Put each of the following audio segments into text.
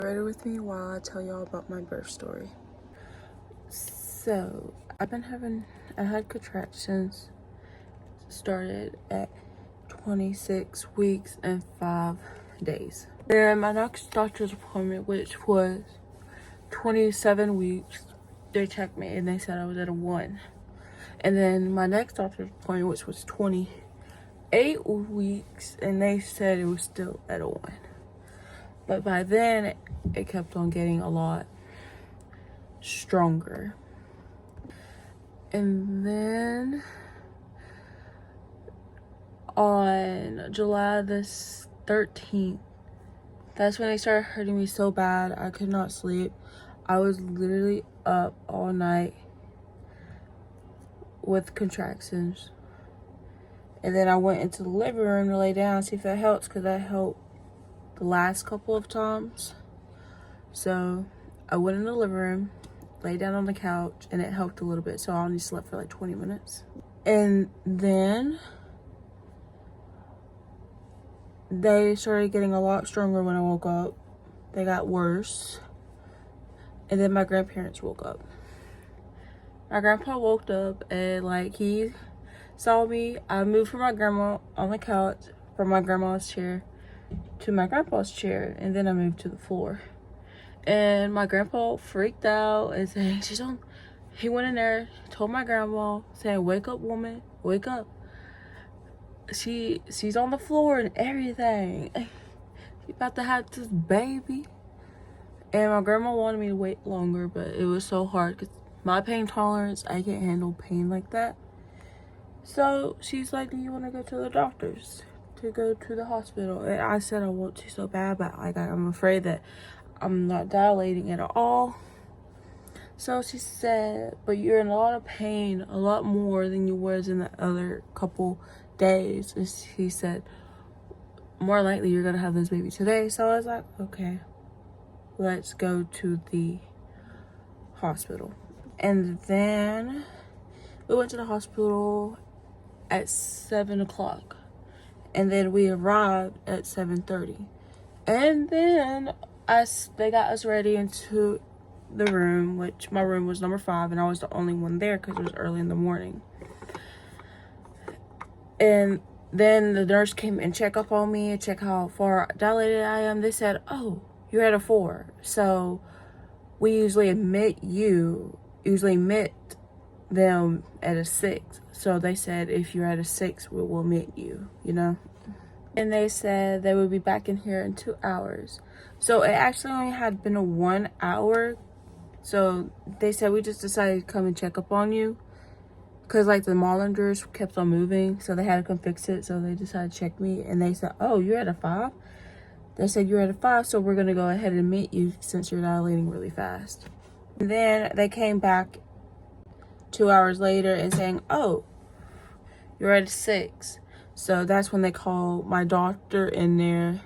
Ready with me while I tell y'all about my birth story. So, I had contractions started at 26 weeks and 5 days. Then my next doctor's appointment, which was 27 weeks, they checked me and they said I was at a 1. And then my next doctor's appointment, which was 28 weeks, and they said it was still at a 1. But by then, it kept on getting a lot stronger. And then on July the 13th, that's when they started hurting me so bad I could not sleep. I was literally up all night with contractions. And then I went into the living room to lay down, see if that helps, because that helped the last couple of times. So I went in the living room, lay down on the couch, and it helped a little bit. So I only slept for like 20 minutes. And then they started getting a lot stronger when I woke up. They got worse. And then my grandparents woke up. My grandpa woke up and he saw me. I moved from my grandma on the couch, from my grandma's chair to my grandpa's chair, and then I moved to the floor. And my grandpa freaked out and saying, he went in there, told my grandma, saying, "Wake up, woman, wake up. She's on the floor and everything. She about to have this baby." And my grandma wanted me to wait longer, but it was so hard because my pain tolerance, I can't handle pain like that. So she's like, "Do you want to go to the doctors, to go to the hospital?" And I said I want to so bad, but I'm afraid that I'm not dilating at all. So she said, "But you're in a lot of pain, a lot more than you was in the other couple days." And she said, "More likely you're gonna have this baby today." So I was like, okay, let's go to the hospital. And then we went to the hospital at 7 o'clock. And then we arrived at 7:30. And then they got us ready into the room, which my room was number 5, and I was the only one there because it was early in the morning. And then the nurse came and checked up on me and check how far dilated I am. They said, "Oh, you're at a 4. So we usually admit them at a 6. So they said, if you're at a 6, we will admit you, And they said they would be back in here in 2 hours. So it actually only had been a 1 hour. So they said, we just decided to come and check up on you. Because the monitors kept on moving. So they had to come fix it. So they decided to check me. And they said, "Oh, you're at a 5? They said, "You're at a 5. So we're going to go ahead and admit you since you're dilating really fast." And then they came back 2 hours later and saying, "Oh, you're at a 6. So that's when they called my doctor in there.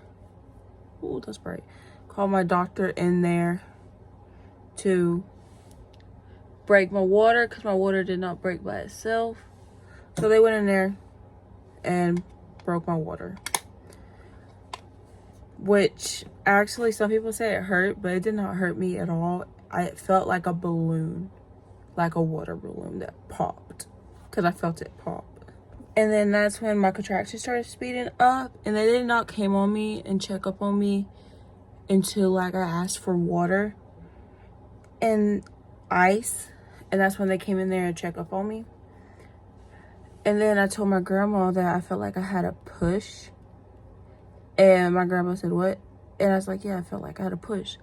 Ooh, that's bright. Called my doctor in there to break my water because my water did not break by itself. So they went in there and broke my water. Which actually some people say it hurt, but it did not hurt me at all. It felt like a balloon, like a water balloon that popped, because I felt it pop. And then that's when my contractions started speeding up, and they did not came on me and check up on me until I asked for water and ice, and that's when they came in there and check up on me. And then I told my grandma that I felt like I had a push, and my grandma said, "What?" And I was like, "Yeah, I felt like I had a push."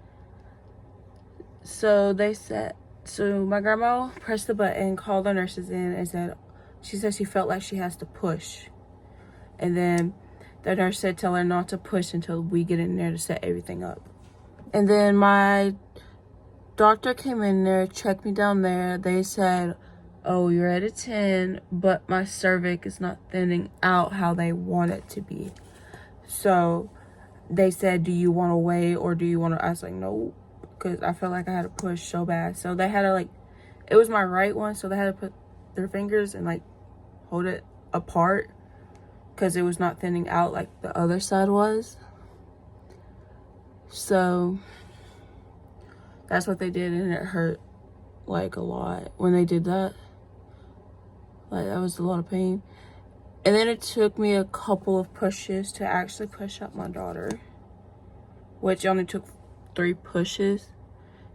So my grandma pressed the button, called the nurses in, and she said she felt like she has to push. And then the nurse said, "Tell her not to push until we get in there to set everything up." And then my doctor came in there, checked me down there. They said, "Oh, you're at a 10, but my cervix is not thinning out how they want it to be." So they said, "Do you want to wait or do you want to?" I was like, "No," because I felt like I had to push so bad. So they had to it was my right one, so they had to put their fingers and hold it apart because it was not thinning out like the other side was. So That's what they did, and it hurt like a lot when they did that. Like, that was a lot of pain. And then it took me a couple of pushes to actually push up my daughter, which only took 3 pushes.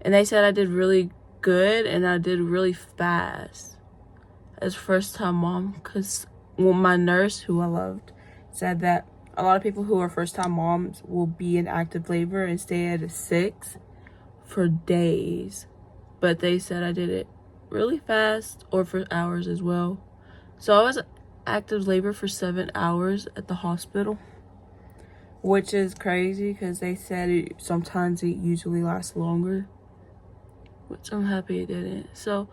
And they said I did really good and I did really fast as first time mom, because my nurse, who I loved, said that a lot of people who are first time moms will be in active labor and stay at a 6 for days. But they said I did it really fast, or for hours as well. So I was active labor for 7 hours at the hospital, which is crazy because they said sometimes it usually lasts longer, which I'm happy it didn't. So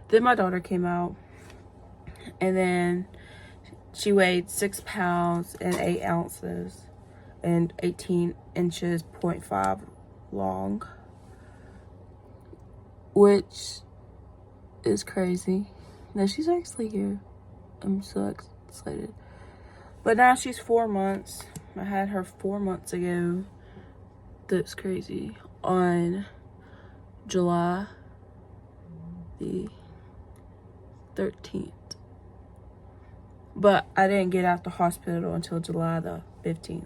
then my daughter came out, and then she weighed 6 pounds and 8 ounces and 18 inches, 0.5 long, which is crazy. Now she's actually here. I'm so excited. But now she's 4 months. I had her 4 months ago. That's crazy. On July the 13th. But I didn't get out the hospital until July the 15th.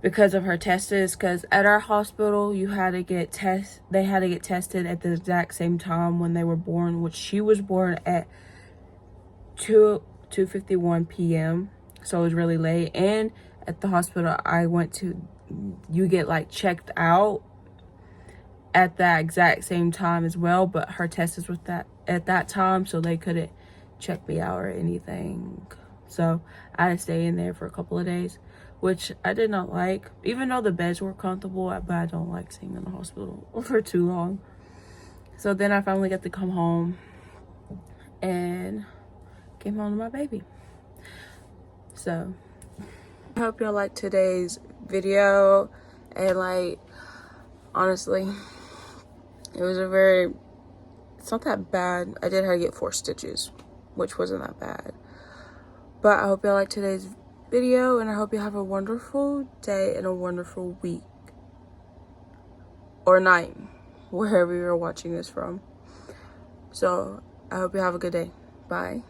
Because of her tests, because at our hospital they had to get tested at the exact same time when they were born, which she was born at 2:51 p.m. so it was really late. And at the hospital I went to, you get like checked out at that exact same time as well, but her test is with that at that time, so they couldn't check me out or anything. So I had to stay in there for a couple of days, which I did not like, even though the beds were comfortable, but I don't like staying in the hospital for too long. So then I finally got to come home and came home to my baby. So I hope y'all liked today's video, and like, honestly, it's not that bad. I did have to get 4 stitches, which wasn't that bad. But I hope y'all liked today's video, and I hope you have a wonderful day and a wonderful week or night, wherever you're watching this from. So I hope you have a good day. Bye.